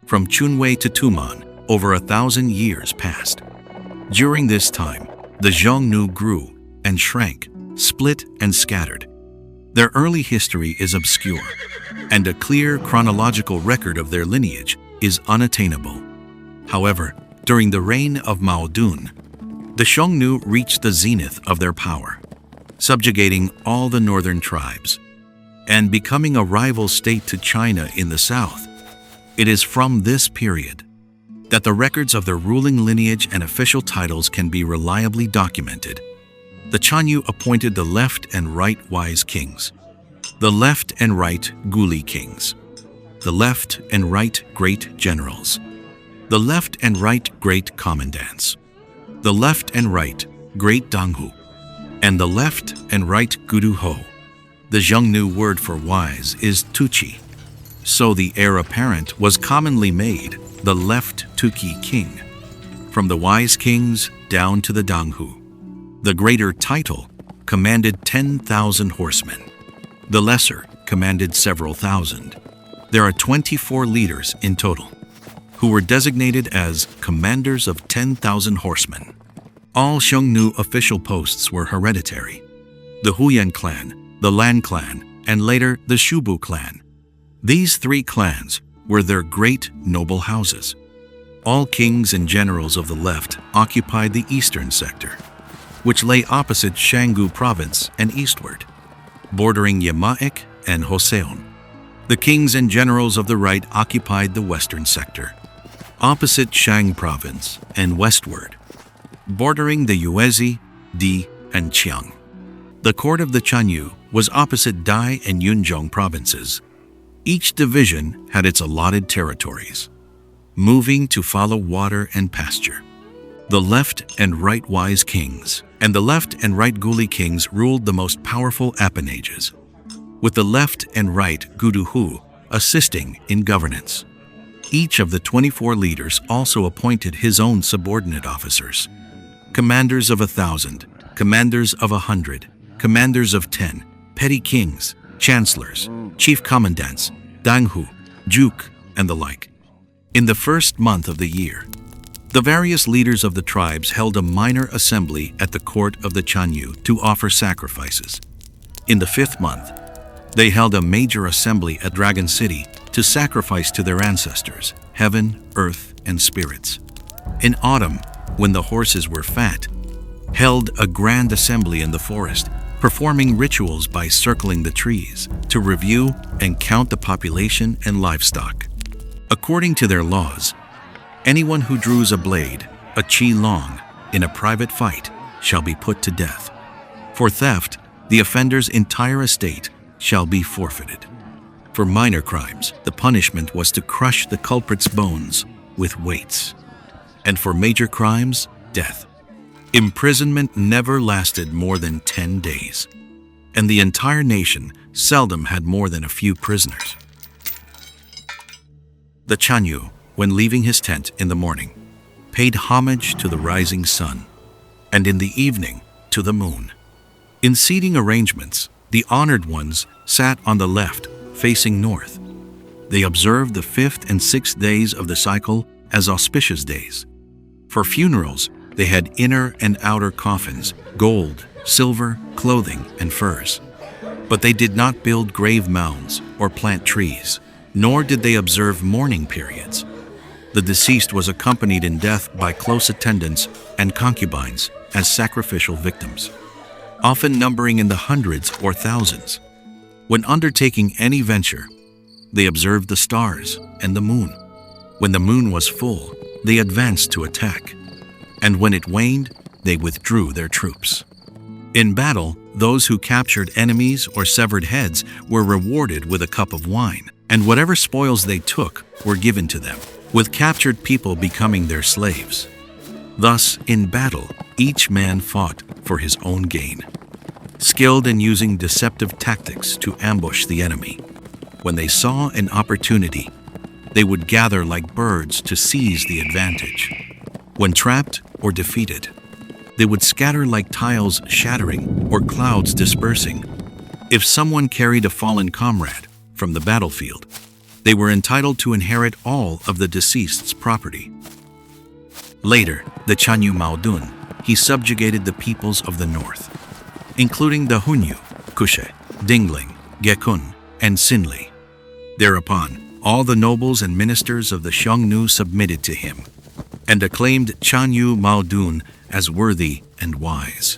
From Chunwei to Tuman, over 1,000 years passed. During this time, the Xiongnu grew and shrank, split and scattered. Their early history is obscure, and a clear chronological record of their lineage is unattainable. However, during the reign of Mao Dun, the Xiongnu reached the zenith of their power, subjugating all the northern tribes and becoming a rival state to China in the south. It is from this period that the records of their ruling lineage and official titles can be reliably documented. The Chanyu appointed the left and right wise kings, the left and right guli kings, the left and right great generals, the left and right great commandants, the left and right great danghu, and the left and right guduho. The Xiongnu word for wise is tuqi, so the heir apparent was commonly made the left Tuqi king. From the wise kings down to the danghu, the greater title commanded 10,000 horsemen. The lesser commanded several thousand. There are 24 leaders in total, who were designated as commanders of 10,000 horsemen. All Xiongnu official posts were hereditary. The Huyan clan, the Lan clan, and later the Shubu clan. These three clans were their great noble houses. All kings and generals of the left occupied the eastern sector, which lay opposite Xiongnu province and eastward, bordering Yamaik and Joseon. The kings and generals of the right occupied the western sector, opposite Shang province and westward, bordering the Yuezhi, Di, and Qiang. The court of the Chanyu was opposite Dai and Yunzhong provinces. Each division had its allotted territories, moving to follow water and pasture. The left and right wise kings and the left and right guli kings ruled the most powerful appanages, with the left and right guduhu assisting in governance. Each of the 24 leaders also appointed his own subordinate officers, commanders of 1,000, commanders of 100, commanders of 10, petty kings, chancellors, chief commandants, danghu, juk, and the like. In the first month of the year, the various leaders of the tribes held a minor assembly at the court of the Chanyu to offer sacrifices. In the 5th month, they held a major assembly at Dragon City to sacrifice to their ancestors, heaven, earth, and spirits. In autumn, when the horses were fat, held a grand assembly in the forest, performing rituals by circling the trees to review and count the population and livestock. According to their laws, anyone who draws a blade, a chi long, in a private fight shall be put to death. For theft, the offender's entire estate shall be forfeited. For minor crimes, the punishment was to crush the culprit's bones with weights. And for major crimes, death. Imprisonment never lasted more than 10 days, and the entire nation seldom had more than a few prisoners. The Chanyu, when leaving his tent in the morning, paid homage to the rising sun, and in the evening to the moon. In seating arrangements, the honored ones sat on the left, facing north. They observed the 5th and 6th days of the cycle as auspicious days. For funerals, they had inner and outer coffins, gold, silver, clothing, and furs. But they did not build grave mounds or plant trees, nor did they observe mourning periods. The deceased was accompanied in death by close attendants and concubines as sacrificial victims, often numbering in the hundreds or thousands. When undertaking any venture, they observed the stars and the moon. When the moon was full, they advanced to attack, and when it waned, they withdrew their troops. In battle, those who captured enemies or severed heads were rewarded with a cup of wine, and whatever spoils they took were given to them, with captured people becoming their slaves. Thus, in battle, each man fought for his own gain, skilled in using deceptive tactics to ambush the enemy. When they saw an opportunity, they would gather like birds to seize the advantage. When trapped or defeated, they would scatter like tiles shattering or clouds dispersing. If someone carried a fallen comrade from the battlefield, They were entitled to inherit all of the deceased's property. Later, the Chanyu Maodun, he subjugated the peoples of the north, including the Hunyu, Kushe, Dingling, Gekun, and Sinli. Thereupon, all the nobles and ministers of the Xiongnu submitted to him and acclaimed Chanyu Maodun as worthy and wise.